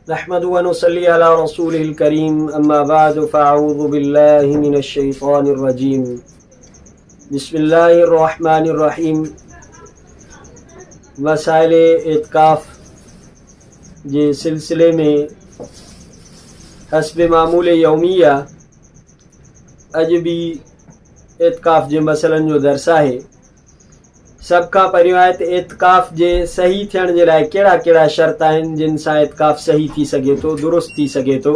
नहमदु व नुसल्ली अला रसूलिल करीम अम्मा बाद फ़अऊज़ु बिल्लाहि मिनश शैतानिर रजीम बिस्मिल्लाहिर रहमानिर रहीम। मसाइल एतिकाफ़ जे सिलसिले में हस्ब मामूल यौमिया अॼु भी एतिकाफ़ जे मसइलनि जो दर्स आहे। सब खां पहिरियों आहे त एतिकाफ़ जे सही थियण जे लाइ कहिड़ा कहिड़ा शर्त आहिनि जिन सां एतिकाफ़ सही थी सघे थो, दुरुस्त थी सघे थो।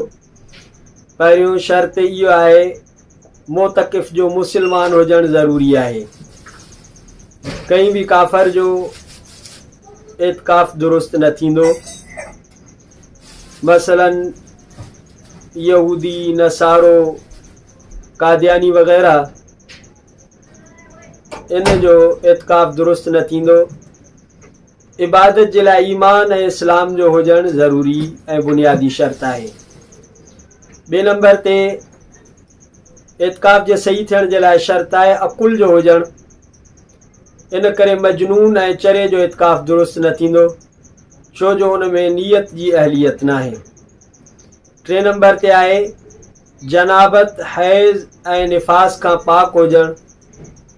पहिरियों शर्त इहो आहे मोतकिफ़ जो मुसलमान हुजणु ज़रूरी आहे। कंहिं बि काफ़र जो एतिकाफ़ दुरुस्त न थींदो। मसलन यहूदी, नसारो, कादियानी वग़ैरह इन जो एतिकाफ़ दुरुस्त न थींदो। इबादत जे लाइ ईमान ऐं इस्लाम जो हुजणु ज़रूरी ऐं बुनियादी शर्त आहे। ॿिए नंबर ते एतिकाफ़ जे सही थियण जे लाइ शर्त आहे अकुल जो हुजणु। इन करे मजनून ऐं चरे जो एतिकाफ़ दुरुस्त न थींदो, छो जो उन में नियत जी अहलियत न आहे। टे नंबर ते आहे जनाबत, हैज़ ऐं निफास खां पाक हुजणु,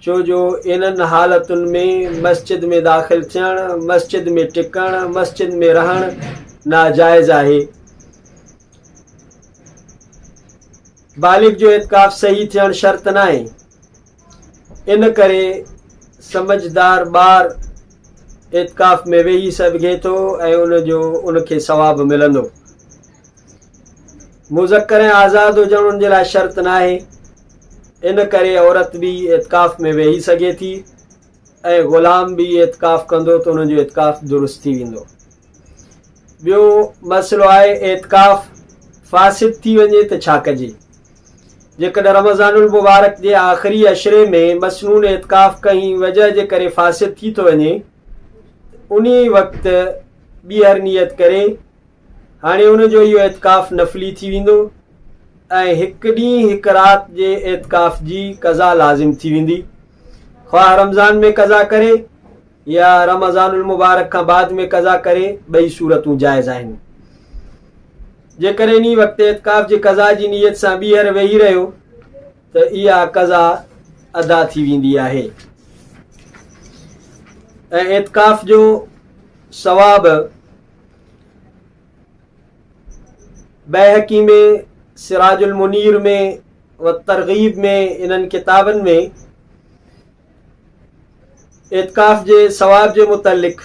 छो जो इन्हनि हालतुनि में मस्जिद में दाख़िल थियणु, मस्जिद में टिकणु, मस्जिद में रहणु नाजाइज़ आहे। बालिग जो एतिकाफ़ सही थियणु शर्त न आहे। इन करे समझदार ॿार एतिकाफ़ में वेही सघे थो ऐं उनखे सवाबु मिलंदो। मुज़क्कर ऐं आज़ाद हुजणु उन जे लाइ शर्त न आहे। इन करे औरत भी एतिकाफ़ में वेही सघे थी ऐं ग़ुलाम भी एतिकाफ़ कंदो त उनजो एतिकाफ़ दुरुस्त थी वेंदो। ॿियो मसइलो आहे एतिकाफ़ फ़ासिद थी वञे त छा कजे। जेकॾहिं रमज़ानुल मुबारक जे आख़िरी अशरे में मसनून एतिकाफ़ कंहिं वजह जे करे फ़ासिद थी थो वञे, उन वक़्तु ॿीहर नियत करे हाणे उनजो इहो एतिकाफ़ नफ़ली थी वेंदो ऐं हिकु ॾींहुं हिकु राति जे एतिकाफ़ जी क़ज़ा लाज़िम थी वेंदी। ख़्वाह रमज़ान में क़ज़ा करे या रमज़ानुल मुबारक खां बाद में क़ज़ा करे, ॿई सूरतूं जाइज़ आहिनि। जेकॾहिं इन वक़्तु एतिकाफ़ जी क़ज़ा जी नियत सां ॿीहर वेही रहियो त इहा क़ज़ा अदा थी वेंदी आहे। ऐं एतिकाफ़ जो सवाब बैहक़ी में, सिराजुल मुनीर में व तरग़ीब में, इन्हनि किताबनि में एतिकाफ़ जे सवाब जे मुतल्लिक़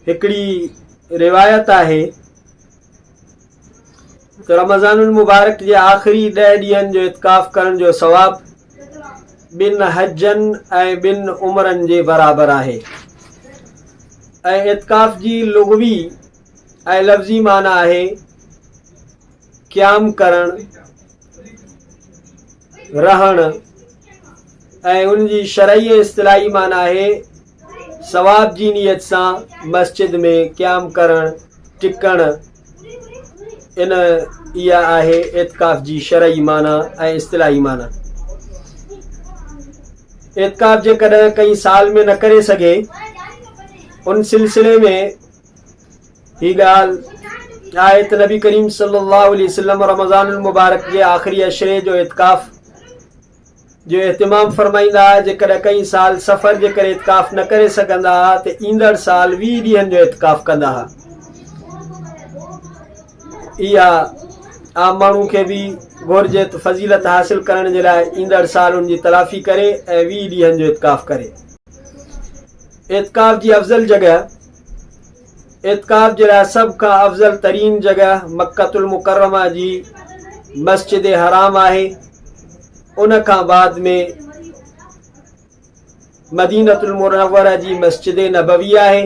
हिकिड़ी रिवायत आहे त रमज़ानुल मुबारक जे आख़िरी 10 ॾींहंनि जो एतिकाफ़ करण जो सवाब ॿिनि हजनि ऐं ॿिनि उमरनि जे बराबरि आहे। ऐं एतिकाफ़ जी लुग़वी ऐं लफ़्ज़ी माना आहे क़याम करणु, रहणु, ऐं उनजी शरई ऐं इस्तिलाही माना आहे सवाब जी नियत सां मस्जिद में क़याम करणु, टिकणु। इहा आहे एतिकाफ़ जी शरई माना ऐं इस्तिलाही माना। एतिकाफ़ जेकॾहिं कई साल में न करे सघे, उन सिलसिले में ही ॻाल्हि आहे त नबी करीम सल्लल्लाहु अलैहि वसल्लम रमज़ानुल मुबारक जे आख़िरी अशरे जो एतिकाफ़ जो एहतिमाम फरमाईंदा। जेकॾहिं कई साल सफ़र जे करे एतिकाफ़ न करे सघंदा हुआ त ईंदड़ साल 20 ॾींहंनि जो एतिकाफ़ कंदा हुआ। इहा आम माण्हू खे बि घुरिजे त फ़ज़ीलत हासिल करण जे लाइ ईंदड़ साल उनजी तलाफ़ी करे ऐं 20 ॾींहंनि जो एतिकाफ़ करे। एतिकाफ़ जी अफ़ज़ल जॻह, एतिकाफ़ जे लाइ सभ खां अफ़ज़ल तरीन जॻह मक्कतुल मुकर्रमा जी मस्जिद हराम आहे। उन खां बाद में मदीनतुल मुनव्वरा जी मस्जिद नबवी आहे।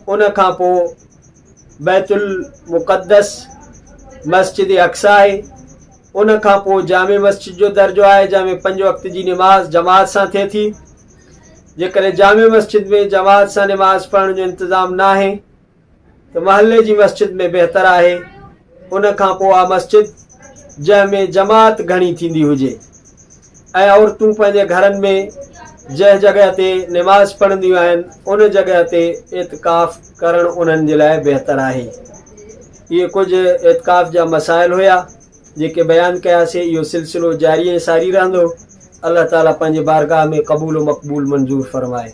उन खां पोइ बैतुल मुक़द्दस मस्जिद अक्सा आहे। उन खां पोइ जामे मस्जिद जो दर्जो आहे जंहिंमें 5 वक़्त जी निमाज़ जमात सां थिए थी। जेकॾहिं जामे मस्जिद में जमात सां निमाज़ पढ़ण जो इंतज़ाम न आहे त महल्ले जी मस्जिद में बहितर आहे। उन खां पोइ आहे मस्जिद जंहिंमें जमात घणी थींदी हुजे ऐं औरतूं पंहिंजे घरनि में जंहिं जॻह ते निमाज़ पढ़ंदियूं आहिनि उन जॻह ते इत्काफ़ करणु उन्हनि जे लाइ बहितर आहे। इहे कुझु इत्काफ़ जा मसाइल हुया जेके बयानु कयासीं। इहो सिलसिलो जारी ऐं सारी रहंदो। अल्लाह ताला पंहिंजे बारगाह में क़बूल मक़बूल मंज़ूर फ़रमाए।